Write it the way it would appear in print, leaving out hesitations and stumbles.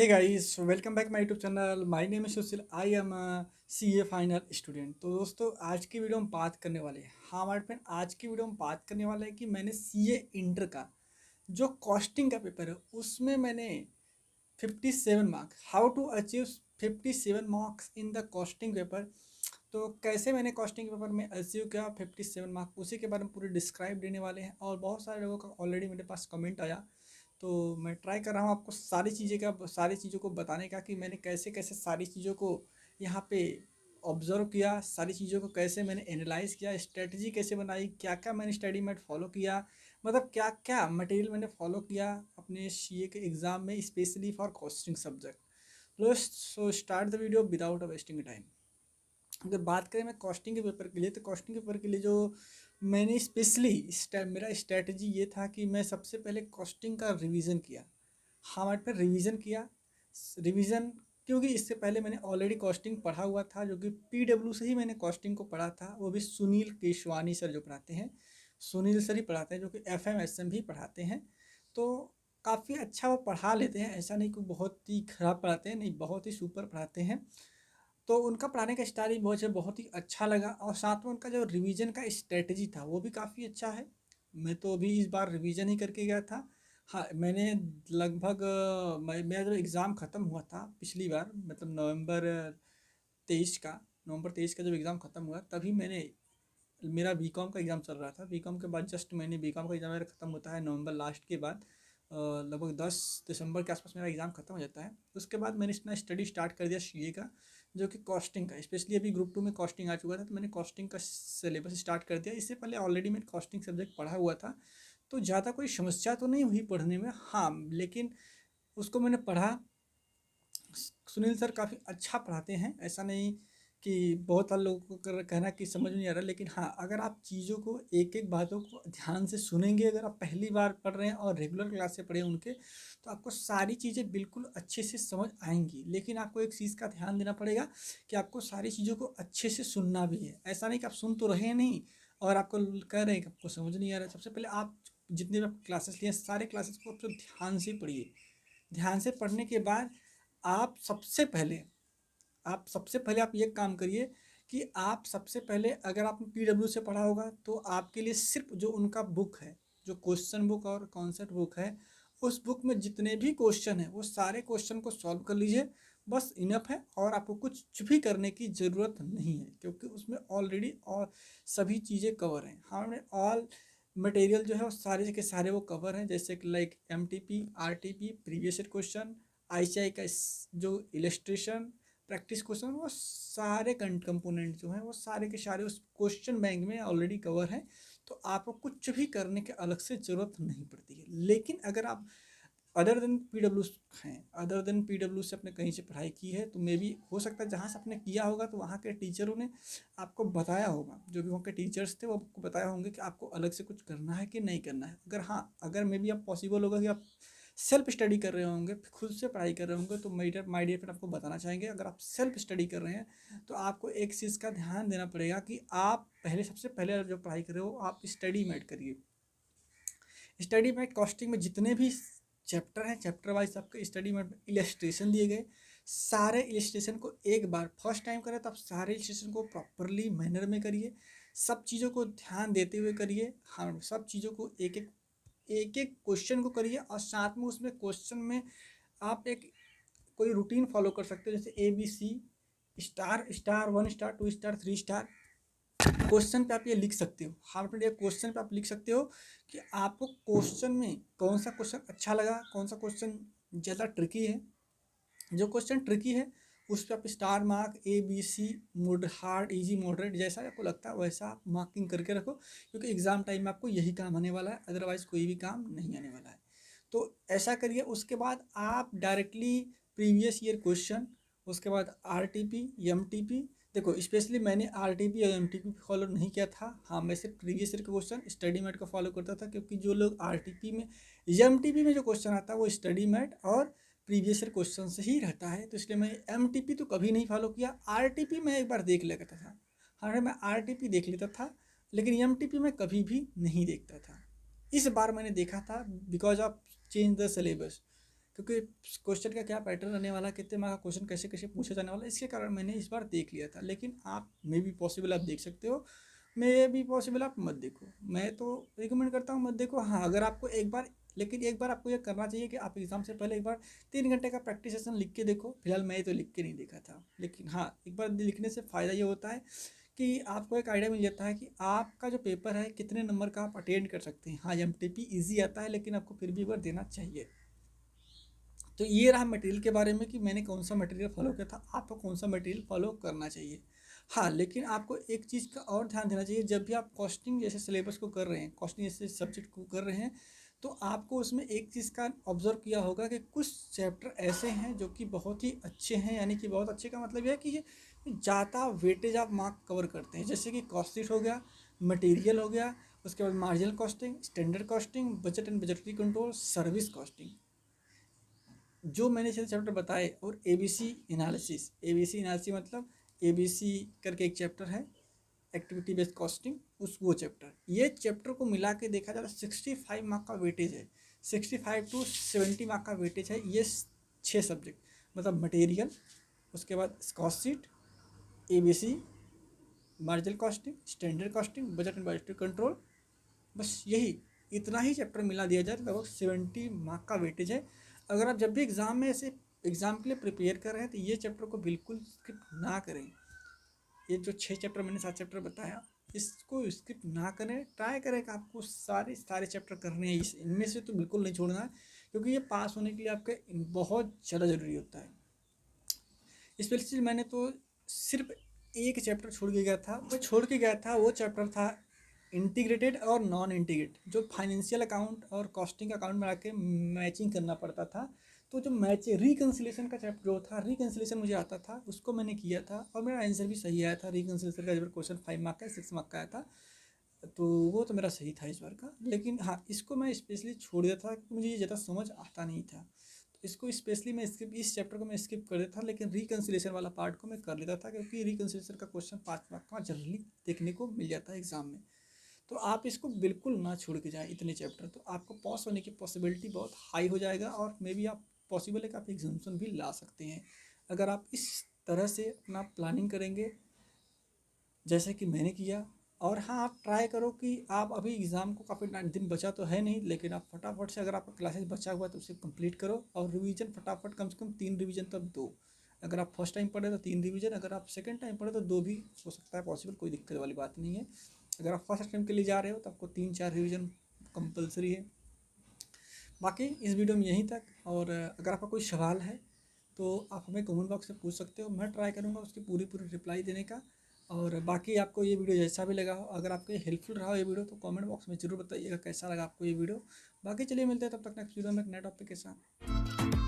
Hey guys, so welcome back my YouTube channel. My name is Sushil. I am a CA final student. तो दोस्तों आज की video में बात करने वाले हैं हमारे फ्रेंड आज की वीडियो में बात करने वाला है कि मैंने CA इंटर का जो कॉस्टिंग का पेपर है उसमें मैंने 57 marks how to achieve 57 marks in the costing paper. तो कैसे मैंने कॉस्टिंग पेपर में अचीव किया 57 मार्क्स उसी के बारे में पूरी डिस्क्राइब देने वाले हैं। और बहुत सारे लोगों का ऑलरेडी मेरे पास कमेंट आया, तो मैं ट्राई कर रहा हूँ आपको सारी चीज़ों को बताने का कि मैंने कैसे कैसे सारी चीज़ों को यहाँ पे ऑब्जर्व किया, सारी चीज़ों को कैसे मैंने एनालाइज किया, स्ट्रेटजी कैसे बनाई, क्या क्या मैंने स्टडी मेट फॉलो किया, मतलब क्या क्या मटेरियल मैंने फॉलो किया अपने सीए के एग्ज़ाम में specially for costing subject. So start the video without wasting time. अगर बात करें मैं कॉस्टिंग के पेपर के लिए, तो कॉस्टिंग के पेपर के लिए जो मैंने स्पेशली मेरा स्ट्रेटजी ये था कि मैं सबसे पहले कॉस्टिंग का रिवीजन किया। हमारे पे रिवीजन किया, रिवीजन क्योंकि इससे पहले मैंने ऑलरेडी कॉस्टिंग पढ़ा हुआ था, जो कि पीडब्ल्यू से ही मैंने कॉस्टिंग को पढ़ा था। वो भी सुनील केशवानी सर जो पढ़ाते हैं, सुनील सर ही पढ़ाते हैं, जो कि FMSM भी पढ़ाते हैं। तो काफ़ी अच्छा वो पढ़ा लेते हैं, ऐसा नहीं कि बहुत ही ख़राब पढ़ाते हैं, नहीं बहुत ही सुपर पढ़ाते हैं। तो उनका पढ़ाने का स्टाइल भी बहुत ही अच्छा लगा, और साथ में उनका जो रिवीजन का स्ट्रेटजी था वो भी काफ़ी अच्छा है। मैं तो अभी इस बार रिवीजन ही करके गया था। हाँ, मैंने लगभग मेरा जब एग्ज़ाम ख़त्म हुआ था पिछली बार, मतलब तेईस का नवंबर 23 का जब एग्ज़ाम ख़त्म हुआ तभी मैंने मेरा बीकॉम का एग्ज़ाम चल रहा था। बीकॉम के बाद जस्ट मैंने बीकॉम का एग्ज़ाम मेरा ख़त्म होता है नवंबर लास्ट के बाद, लगभग 10 दिसंबर के आसपास मेरा एग्ज़ाम ख़त्म हो जाता है। उसके बाद मैंने अपना स्टडी स्टार्ट कर दिया सीए का, जो कि कॉस्टिंग का, स्पेशली अभी ग्रुप 2 में कॉस्टिंग आ चुका था, तो मैंने कॉस्टिंग का सिलेबस स्टार्ट कर दिया। इससे पहले ऑलरेडी मैंने कॉस्टिंग सब्जेक्ट पढ़ा हुआ था, तो ज़्यादा कोई समस्या तो नहीं हुई पढ़ने में। हाँ, लेकिन उसको मैंने पढ़ा। सुनील सर काफ़ी अच्छा पढ़ाते हैं, ऐसा नहीं कि बहुत सारे लोगों को कहना कि समझ में नहीं आ रहा, लेकिन हाँ, अगर आप चीज़ों को एक एक बातों को ध्यान से सुनेंगे, अगर आप पहली बार पढ़ रहे हैं और रेगुलर क्लास से पढ़े उनके, तो आपको सारी चीज़ें बिल्कुल अच्छे से समझ आएंगी। लेकिन आपको एक चीज़ का ध्यान देना पड़ेगा कि आपको सारी चीज़ों को अच्छे से सुनना भी है। ऐसा नहीं कि आप सुन तो रहे नहीं और आपको कह रहे हैं कि आपको समझ नहीं आ रहा है। सबसे पहले आप जितने भी आप क्लासेस लिए सारे क्लासेस को आप तो ध्यान से पढ़िए। ध्यान से पढ़ने के बाद आप सबसे पहले आप ये काम करिए कि आप सबसे पहले, अगर आपने पीडब्ल्यू से पढ़ा होगा तो आपके लिए सिर्फ जो उनका बुक है, जो क्वेश्चन बुक और कॉन्सेप्ट बुक है, उस बुक में जितने भी क्वेश्चन हैं वो सारे क्वेश्चन को सॉल्व कर लीजिए, बस इनफ है। और आपको कुछ भी करने की ज़रूरत नहीं है, क्योंकि उसमें ऑलरेडी और सभी चीज़ें कवर हैं। हमने ऑल मटेरियल जो है वो सारे के सारे वो कवर हैं, जैसे कि like MTP, RTP, previous year question, ICI का जो इलस्ट्रेशन, प्रैक्टिस क्वेश्चन, वो सारे कंपोनेंट जो हैं वो सारे के सारे उस क्वेश्चन बैंक में ऑलरेडी कवर हैं। तो आपको कुछ भी करने के अलग से ज़रूरत नहीं पड़ती है। लेकिन अगर आप अदर देन पीडब्ल्यू हैं, अदर देन पीडब्ल्यू से आपने कहीं से पढ़ाई की है, तो मे भी हो सकता है जहाँ से आपने किया होगा तो वहाँ के टीचरों ने आपको बताया होगा, जो भी वहाँ के टीचर्स थे वो आपको बताया होंगे कि आपको अलग से कुछ करना है कि नहीं करना है। अगर हाँ, अगर मे भी आप पॉसिबल होगा कि आप सेल्फ स्टडी कर रहे होंगे, खुद से पढ़ाई कर रहे होंगे, तो माय डियर फ्रेंड आपको बताना चाहेंगे, अगर आप सेल्फ स्टडी कर रहे हैं तो आपको एक चीज़ का ध्यान देना पड़ेगा कि आप सबसे पहले जो पढ़ाई कर रहे हो आप स्टडी मेट करिए। स्टडी में कॉस्टिंग में जितने भी चैप्टर हैं, चैप्टर वाइज आपके स्टडी में इलस्ट्रेशन दिए गए, सारे इलस्ट्रेशन को एक बार फर्स्ट टाइम करें तो आप सारे इलस्ट्रेशन को प्रॉपरली मैनर में करिए, सब चीज़ों को ध्यान देते हुए करिए। हाँ, सब चीज़ों को एक एक क्वेश्चन को करिए, और साथ में उसमें क्वेश्चन में आप एक कोई रूटीन फॉलो कर सकते हो, जैसे ABC star star 1 star 2 star 3 star. Question पे आप ये लिख सकते हो, हाफ क्वेश्चन पे आप लिख सकते हो कि आपको क्वेश्चन में कौन सा क्वेश्चन अच्छा लगा, कौन सा क्वेश्चन ज़्यादा ट्रिकी है। जो क्वेश्चन ट्रिकी है उस पर आप star mark ABC, mode hard, easy, moderate, जैसा आपको लगता है वैसा आप मार्किंग करके रखो, क्योंकि एग्ज़ाम टाइम में आपको यही काम आने वाला है, अदरवाइज़ कोई भी काम नहीं आने वाला है। तो ऐसा करिए। उसके बाद आप डायरेक्टली प्रीवियस ईयर क्वेश्चन, उसके बाद RTP, MTP। देखो, स्पेशली मैंने RTP और MTP फॉलो नहीं किया था। हाँ, मैं सिर्फ प्रीवियस ईयर का क्वेश्चन स्टडी मैट को फॉलो करता था, क्योंकि जो लोग RTP में, MTP में जो क्वेश्चन आता है वो स्टडी मैट और प्रीवियस ईयर क्वेश्चन से ही रहता है, तो इसलिए मैं MTP तो कभी नहीं फॉलो किया। RTP मैं एक बार देख लेता था। हाँ, मैं RTP देख लेता था, लेकिन MTP मैं कभी भी नहीं देखता था। इस बार मैंने देखा था, because of change the syllabus. क्योंकि क्वेश्चन का क्या पैटर्न रहने वाला, कितने मार्क्स का क्वेश्चन कैसे कैसे पूछा जाने वाला, इसके कारण मैंने इस बार देख लिया था। लेकिन आप मे भी पॉसिबल आप देख सकते हो, मे भी पॉसिबल आप मत देखो। मैं तो रिकमेंड करता हूँ मत देखो। हाँ, अगर आपको एक बार, लेकिन एक बार आपको ये करना चाहिए कि आप एग्ज़ाम से पहले एक बार 3 घंटे का प्रैक्टिस सेशन लिख के देखो। फिलहाल मैं तो लिख के नहीं देखा था, लेकिन हाँ, एक बार लिखने से फ़ायदा ये होता है कि आपको एक आइडिया मिल जाता है कि आपका जो पेपर है कितने नंबर का आप अटेंड कर सकते हैं। हाँ, एमटीपी ईजी आता है, लेकिन आपको फिर भी एक बार देना चाहिए। तो ये रहा मटेरियल के बारे में कि मैंने कौन सा मटेरियल फॉलो किया था, आपको कौन सा मटेरियल फॉलो करना चाहिए। हाँ, लेकिन आपको एक चीज़ का और ध्यान देना चाहिए, जब भी आप कॉस्टिंग जैसे सिलेबस को कर रहे हैं, कॉस्टिंग जैसे सब्जेक्ट को कर रहे हैं, तो आपको उसमें एक चीज़ का ऑब्जर्व किया होगा कि कुछ चैप्टर ऐसे हैं जो कि बहुत ही अच्छे हैं। यानी कि बहुत अच्छे का मतलब यह है कि ये ज़्यादा वेटेज आप मार्क कवर करते हैं। जैसे कि कॉस्ट शीट हो गया, मटेरियल हो गया, उसके बाद marginal costing, standard costing, budget and budgetary control, service costing, जो मैंने छः चैप्टर बताए, और एबीसी एनालिसिस। एबीसी एनालिसिस मतलब एबीसी करके एक चैप्टर है, एक्टिविटी बेस्ड कॉस्टिंग, उस वो चैप्टर, ये चैप्टर को मिला के देखा जाए तो 65 मार्क का वेटेज है। 65 to 70 मार्क का वेटेज है ये 6 सब्जेक्ट, मतलब मटेरियल, उसके बाद cost sheet, ABC, marginal costing, standard costing, budget and budgetary control. बस यही, इतना ही चैप्टर मिला दिया जाए तो लगभग 70 मार्क का वेटेज है। अगर आप जब भी एग्ज़ाम में ऐसे एग्ज़ाम के लिए प्रिपेयर कर रहे हैं तो ये चैप्टर को बिल्कुल स्किप ना करें। ये जो 6 चैप्टर मैंने 7 चैप्टर बताया, इसको स्किप ना करें। ट्राई करें कि आपको सारे सारे चैप्टर करने हैं, इनमें से तो बिल्कुल नहीं छोड़ना है, क्योंकि ये पास होने के लिए आपके बहुत ज़्यादा ज़रूरी होता है। स्पेशली मैंने तो सिर्फ एक चैप्टर छोड़ के गया था। वो चैप्टर था इंटीग्रेटेड और नॉन इंटीग्रेट, जो फाइनेंशियल अकाउंट और कॉस्टिंग अकाउंट में आके मैचिंग करना पड़ता था। तो जो मैच रिकन्सिलेशन का चैप्टर जो था, रिकन्सिलेशन मुझे आता था, उसको मैंने किया था और मेरा आंसर भी सही आया था। रिकन्सिलेशन का जब क्वेश्चन 5 मार्क का 6 मार्क का आया था, तो वो तो मेरा सही था इस बार का। लेकिन हाँ, इसको मैं स्पेशली छोड़ दिया था क्योंकि मुझे ये ज़्यादा समझ आता नहीं था। तो इसको स्पेशली मैं स्किप, इस चैप्टर को मैं स्किप कर देता था, लेकिन रिकन्सिलेशन वाला पार्ट को मैं कर लेता था, क्योंकि रिकन्सिलेशन का क्वेश्चन 5 मार्क का जनरली देखने को मिल जाता है एग्जाम में। तो आप इसको बिल्कुल ना छोड़ के जाएँ इतने चैप्टर, तो आपको पास होने की पॉसिबिलिटी बहुत हाई हो जाएगा, और मे बी आप पॉसिबल है कि आप एग्जामेशन भी ला सकते हैं अगर आप इस तरह से अपना प्लानिंग करेंगे जैसे कि मैंने किया। और हाँ, आप ट्राई करो कि आप अभी एग्ज़ाम को काफ़ी दिन बचा तो है नहीं, लेकिन आप फटाफट से, अगर आपका क्लासेस बचा हुआ है तो उसे कंप्लीट करो, और रिवीजन फटाफट कम से कम 3 रिवीजन तक दो। अगर आप फर्स्ट टाइम पढ़े तो 3 रिवीजन, अगर आप सेकंड टाइम पढ़े तो 2 भी हो सकता है पॉसिबल, कोई दिक्कत वाली बात नहीं है। अगर आप फर्स्ट टाइम के लिए जा रहे हो तो आपको 3-4 रिवीजन कंपलसरी है। बाकी इस वीडियो में यहीं तक, और अगर आपका कोई सवाल है तो आप हमें कमेंट बॉक्स में पूछ सकते हो, मैं ट्राई करूँगा उसकी पूरी पूरी रिप्लाई देने का। और बाकी आपको ये वीडियो जैसा भी लगा हो, अगर आपको ये हेल्पफुल रहा हो ये वीडियो, तो कमेंट बॉक्स में ज़रूर बताइएगा कैसा लगा आपको ये वीडियो। बाकी चलिए मिलते हैं तब तक नेक्स्ट वीडियो में एक नए टॉपिक के साथ।